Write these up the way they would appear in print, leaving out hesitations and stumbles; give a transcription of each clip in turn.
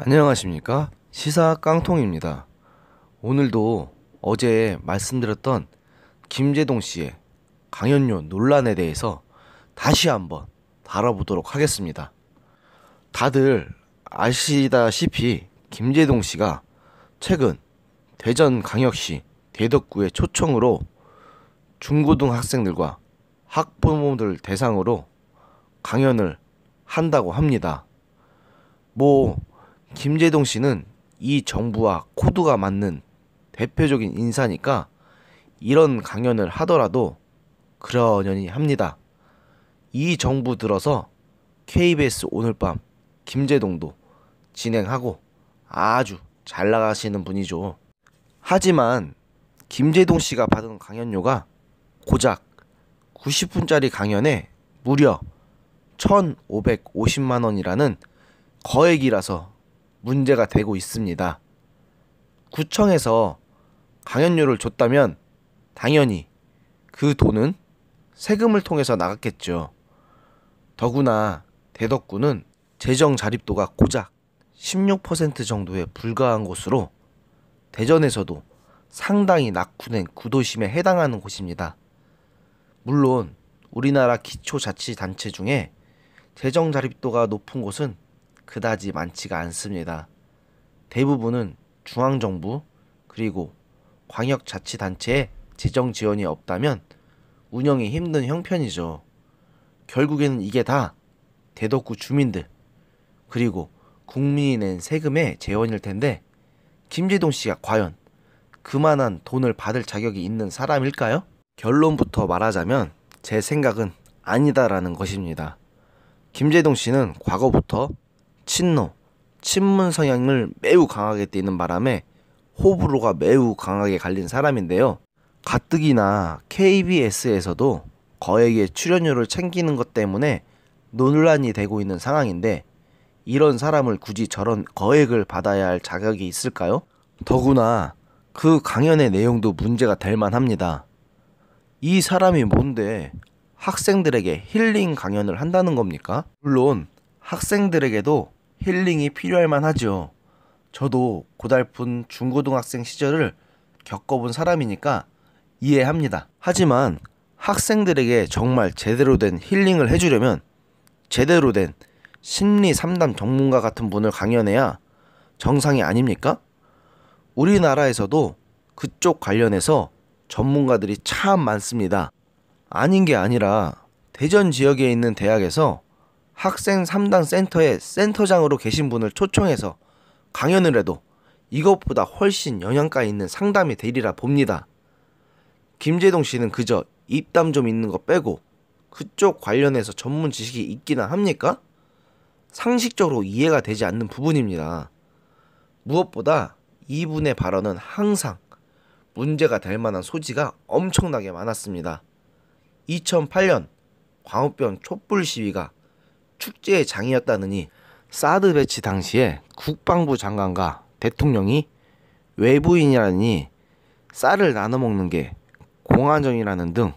안녕하십니까? 시사 깡통입니다. 오늘도 어제 말씀드렸던 김제동 씨의 강연료 논란에 대해서 다시 한번 다뤄보도록 하겠습니다. 다들 아시다시피 김제동 씨가 최근 대전광역시 대덕구의 초청으로 중고등학생들과 학부모들 대상으로 강연을 한다고 합니다. 김제동 씨는 이 정부와 코드가 맞는 대표적인 인사니까 이런 강연을 하더라도 그러려니 합니다. 이 정부 들어서 KBS 오늘 밤 김제동도 진행하고 아주 잘 나가시는 분이죠. 하지만 김제동 씨가 받은 강연료가 고작 90분짜리 강연에 무려 1,550만 원이라는 거액이라서 문제가 되고 있습니다. 구청에서 강연료를 줬다면 당연히 그 돈은 세금을 통해서 나갔겠죠. 더구나 대덕구는 재정 자립도가 고작 16% 정도에 불과한 곳으로 대전에서도 상당히 낙후된 구도심에 해당하는 곳입니다. 물론 우리나라 기초자치단체 중에 재정 자립도가 높은 곳은 그다지 많지가 않습니다. 대부분은 중앙정부 그리고 광역자치단체의 재정 지원이 없다면 운영이 힘든 형편이죠. 결국에는 이게 다 대덕구 주민들 그리고 국민이 낸 세금의 재원일 텐데 김제동 씨가 과연 그만한 돈을 받을 자격이 있는 사람일까요? 결론부터 말하자면 제 생각은 아니다라는 것입니다. 김제동 씨는 과거부터 친노, 친문 성향을 매우 강하게 띠는 바람에 호불호가 매우 강하게 갈린 사람인데요. 가뜩이나 KBS에서도 거액의 출연료를 챙기는 것 때문에 논란이 되고 있는 상황인데 이런 사람을 굳이 저런 거액을 받아야 할 자격이 있을까요? 더구나 그 강연의 내용도 문제가 될 만합니다. 이 사람이 뭔데 학생들에게 힐링 강연을 한다는 겁니까? 물론 학생들에게도 힐링이 필요할 만하죠. 저도 고달픈 중고등학생 시절을 겪어본 사람이니까 이해합니다. 하지만 학생들에게 정말 제대로 된 힐링을 해주려면 제대로 된 심리 상담 전문가 같은 분을 강연해야 정상이 아닙니까? 우리나라에서도 그쪽 관련해서 전문가들이 참 많습니다. 아닌 게 아니라 대전 지역에 있는 대학에서 학생 3당 센터의 센터장으로 계신 분을 초청해서 강연을 해도 이것보다 훨씬 영양가 있는 상담이 되리라 봅니다. 김제동 씨는 그저 입담 좀 있는 거 빼고 그쪽 관련해서 전문 지식이 있기나 합니까? 상식적으로 이해가 되지 않는 부분입니다. 무엇보다 이분의 발언은 항상 문제가 될 만한 소지가 엄청나게 많았습니다. 2008년 광우병 촛불 시위가 축제의 장이었다느니 사드 배치 당시에 국방부 장관과 대통령이 외부인이라니 쌀을 나눠 먹는 게 공안정이라는 등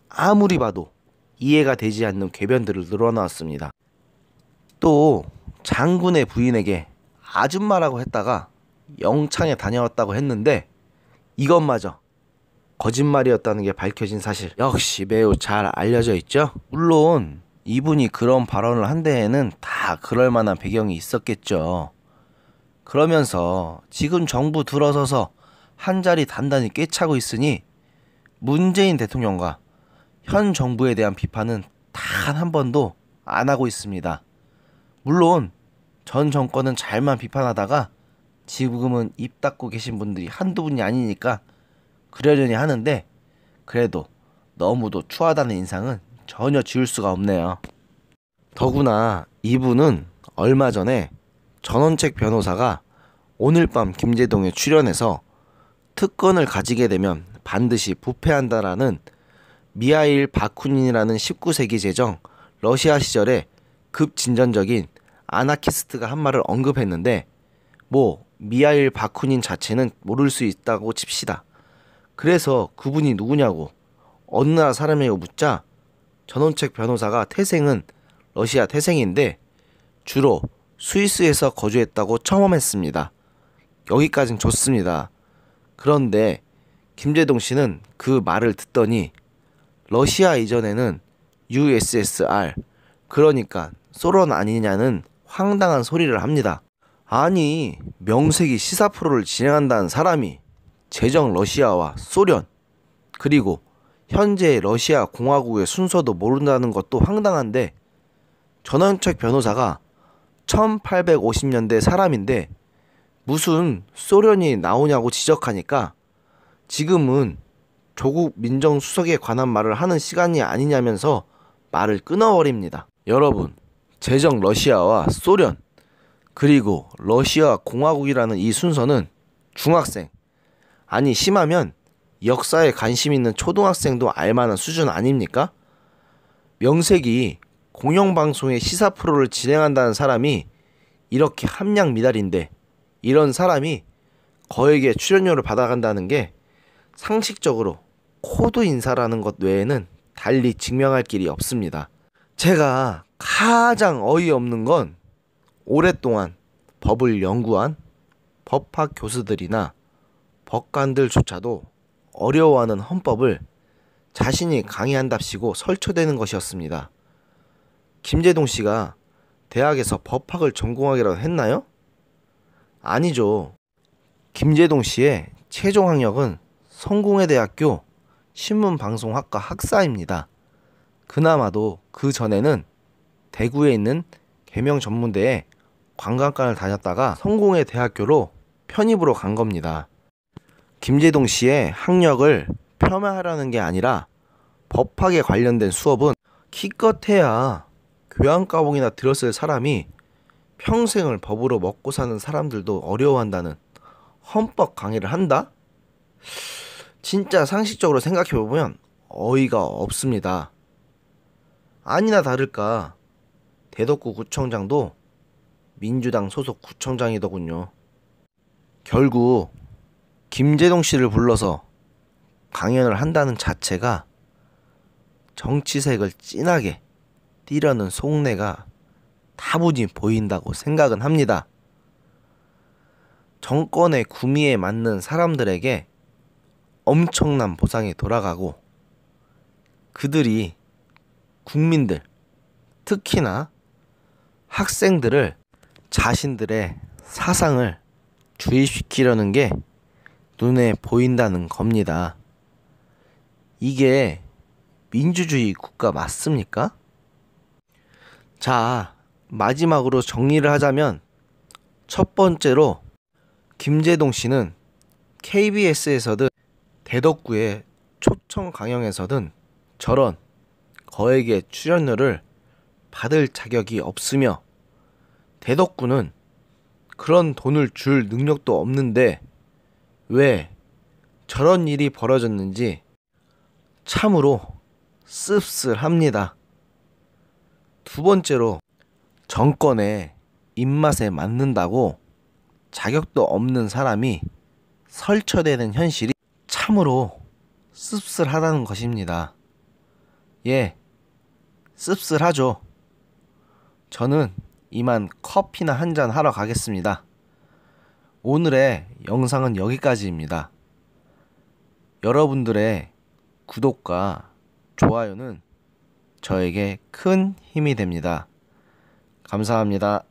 아무리 봐도 이해가 되지 않는 궤변들을 늘어놓았습니다. 또 장군의 부인에게 아줌마라고 했다가 영창에 다녀왔다고 했는데 이것마저 거짓말이었다는 게 밝혀진 사실 역시 매우 잘 알려져 있죠. 물론 이분이 그런 발언을 한 데에는 다 그럴 만한 배경이 있었겠죠. 그러면서 지금 정부 들어서서 한 자리 단단히 꿰차고 있으니 문재인 대통령과 현 정부에 대한 비판은 단 한 번도 안 하고 있습니다. 물론 전 정권은 잘만 비판하다가 지금은 입 닫고 계신 분들이 한두 분이 아니니까 그러려니 하는데 그래도 너무도 추하다는 인상은 전혀 지울 수가 없네요. 더구나 이분은 얼마 전에 전원책 변호사가 오늘 밤 김제동에 출연해서 특권을 가지게 되면 반드시 부패한다라는 미하일 바쿠닌이라는 19세기 제정 러시아 시절에 급진전적인 아나키스트가 한 말을 언급했는데 미하일 바쿠닌 자체는 모를 수 있다고 칩시다. 그래서 그분이 누구냐고 어느 나라 사람이냐고 묻자 전원책 변호사가 태생은 러시아 태생인데 주로 스위스에서 거주했다고 첨언했습니다. 여기까진 좋습니다. 그런데 김재동 씨는 그 말을 듣더니 러시아 이전에는 USSR, 그러니까 소련 아니냐는 황당한 소리를 합니다. 아니, 명색이 시사 프로를 진행한다는 사람이 제정 러시아와 소련, 그리고 현재 러시아 공화국의 순서도 모른다는 것도 황당한데, 전원책 변호사가 1850년대 사람인데 무슨 소련이 나오냐고 지적하니까 지금은 조국 민정수석에 관한 말을 하는 시간이 아니냐면서 말을 끊어버립니다. 여러분, 제정 러시아와 소련, 그리고 러시아 공화국이라는 이 순서는 중학생, 아니 심하면 역사에 관심 있는 초등학생도 알만한 수준 아닙니까? 명색이 공영방송의 시사 프로를 진행한다는 사람이 이렇게 함량 미달인데, 이런 사람이 거액의 출연료를 받아간다는 게 상식적으로 코드 인사라는 것 외에는 달리 증명할 길이 없습니다. 제가 가장 어이없는 건 오랫동안 법을 연구한 법학 교수들이나 법관들조차도 어려워하는 헌법을 자신이 강의한답시고 설쳐대는 것이었습니다. 김재동 씨가 대학에서 법학을 전공하기라도 했나요? 아니죠. 김재동 씨의 최종 학력은 성공회대학교 신문방송학과 학사입니다. 그나마도 그 전에는 대구에 있는 계명전문대에 관광과를 다녔다가 성공회대학교로 편입으로 간 겁니다. 김재동 씨의 학력을 폄하하려는 게 아니라 법학에 관련된 수업은 기껏해야 교양과목이나 들었을 사람이 평생을 법으로 먹고 사는 사람들도 어려워한다는 헌법 강의를 한다? 진짜 상식적으로 생각해보면 어이가 없습니다. 아니나 다를까 대덕구 구청장도 민주당 소속 구청장이더군요. 결국 김재동 씨를 불러서 강연을 한다는 자체가 정치색을 진하게 띠려는 속내가 다분히 보인다고 생각은 합니다. 정권의 구미에 맞는 사람들에게 엄청난 보상이 돌아가고 그들이 국민들, 특히나 학생들을 자신들의 사상을 주입시키려는 게 눈에 보인다는 겁니다. 이게 민주주의 국가 맞습니까? 자, 마지막으로 정리를 하자면 첫 번째로 김재동 씨는 KBS에서든 대덕구의 초청 강연에서든 저런 거액의 출연료를 받을 자격이 없으며 대덕구는 그런 돈을 줄 능력도 없는데 왜 저런 일이 벌어졌는지 참으로 씁쓸합니다. 두 번째로 정권의 입맛에 맞는다고 자격도 없는 사람이 설쳐대는 현실이 참으로 씁쓸하다는 것입니다. 예, 씁쓸하죠. 저는 이만 커피나 한잔 하러 가겠습니다. 오늘의 영상은 여기까지입니다. 여러분들의 구독과 좋아요는 저에게 큰 힘이 됩니다. 감사합니다.